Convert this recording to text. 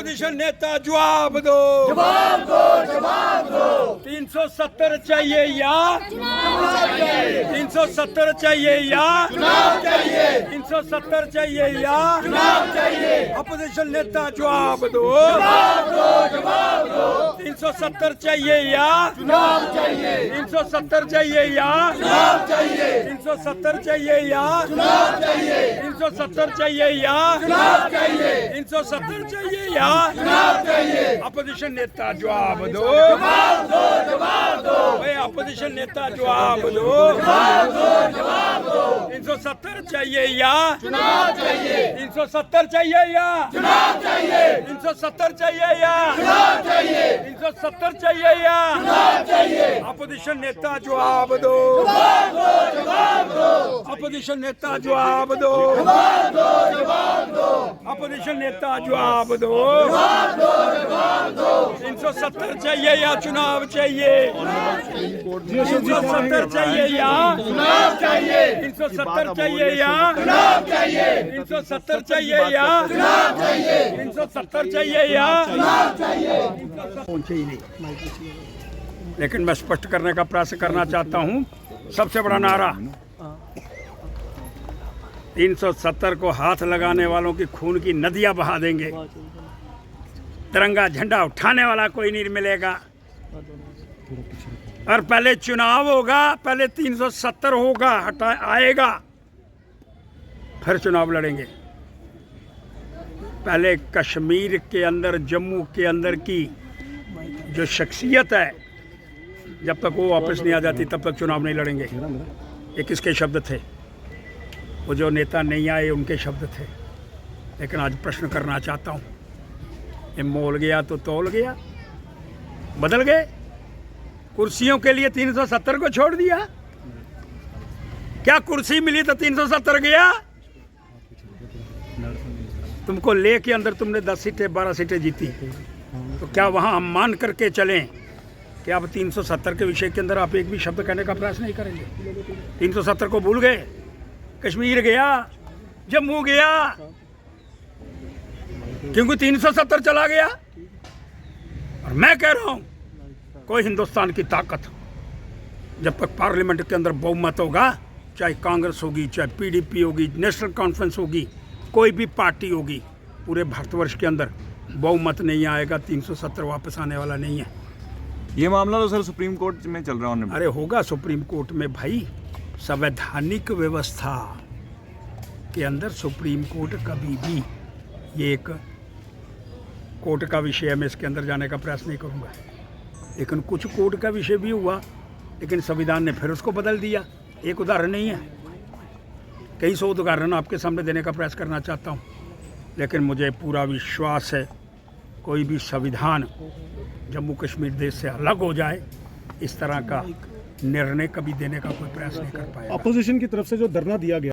Opposition नेता जवाब दो, जवाब दो, जवाब दो। 370 चाहिए या 370 चाहिए या चुनाव चाहिए, 370 चाहिए या चुनाव चाहिए। अपोजिशन नेता जवाब दो, जवाब दो, जवाब दो। 370 चाहिए या चुनाव चाहिए, 370 चाहिए या चुनाव चाहिए, 370 चाहिए या चुनाव चाहिए, 370 चाहिए या चुनाव चाहिए, 370 चाहिए या चुनाव चाहिए। अपोजिशन नेता जवाब दो, जवाब दो, जवाब दो। भाई अपोजिशन नेता जवाब दो, जवाब दो, जवाब दो। 370 चाहिए या चुनाव चाहिए, 370 चाहिए या चुनाव चाहिए, 370 चाहिए या चुनाव चाहिए, 370 चाहिए या चुनाव चाहिए। अपोजिशन नेता जवाब दो, जवाब दो, जवाब दो। अपोजिशन नेता जवाब दो, जवाब दो, जवाब दो। अपोजिशन नेता जवाब दो, जवाब दो, जवाब दो। 370 चाहिए या चुनाव चाहिए, 370 चाहिए या चुनाव चाहिए, 370 चाहिए या चुनाव चाहिए, 370 चाहिए या चुनाव चाहिए, 370 चाहिए या चुनाव चाहिए। पहुंचे ही नहीं। लेकिन मैं स्पष्ट करने का प्रयास करना चाहता हूं, सबसे बड़ा नारा 370 को हाथ लगाने वालों की खून की नदियां बहा देंगे, तिरंगा झंडा उठाने वाला कोई नहीं मिलेगा। और पहले चुनाव होगा, पहले 370 होगा, हटा आएगा, फिर चुनाव लड़ेंगे। पहले कश्मीर के अंदर, जम्मू के अंदर की जो शख्सियत है, जब तक वो वापस नहीं आ जाती तब तक चुनाव नहीं लड़ेंगे। ये किसके शब्द थे? वो जो नेता नहीं आए उनके शब्द थे। लेकिन आज प्रश्न करना चाहता हूँ, ये मोल गया तो तोल गया, बदल गए। कुर्सियों के लिए 370 को छोड़ दिया। क्या कुर्सी मिली तो 370 गया? तुमको ले के अंदर तुमने 10 सीटें 12 सीटें जीती, तो क्या वहाँ हम मान करके चलें कि आप 370 के विषय के अंदर आप एक भी शब्द कहने का प्रयास नहीं करेंगे? 370 को भूल गए। कश्मीर गया, जम्मू गया, क्योंकि 370 चला गया। और मैं कह रहा हूं, कोई हिंदुस्तान की ताकत जब तक पार्लियामेंट के अंदर बहुमत होगा, चाहे कांग्रेस होगी, चाहे पीडीपी होगी, नेशनल कॉन्फ्रेंस होगी, कोई भी पार्टी होगी, पूरे भारतवर्ष के अंदर बहुमत नहीं आएगा। 370 वापस आने वाला नहीं है। ये मामला तो सर सुप्रीम कोर्ट में चल रहा है। अरे होगा सुप्रीम कोर्ट में भाई। संवैधानिक व्यवस्था के अंदर सुप्रीम कोर्ट कभी भी, ये एक कोर्ट का विषय है, मैं इसके अंदर जाने का प्रयास नहीं करूंगा। लेकिन कुछ कोर्ट का विषय भी हुआ, लेकिन संविधान ने फिर उसको बदल दिया। एक उदाहरण नहीं है, कई सौ उदाहरण आपके सामने देने का प्रयास करना चाहता हूँ। लेकिन मुझे पूरा विश्वास है, कोई भी संविधान जम्मू कश्मीर देश से अलग हो जाए, इस तरह का निर्णय कभी देने का कोई प्रयास नहीं कर पाएगा। अपोजिशन की तरफ से जो धरना दिया गया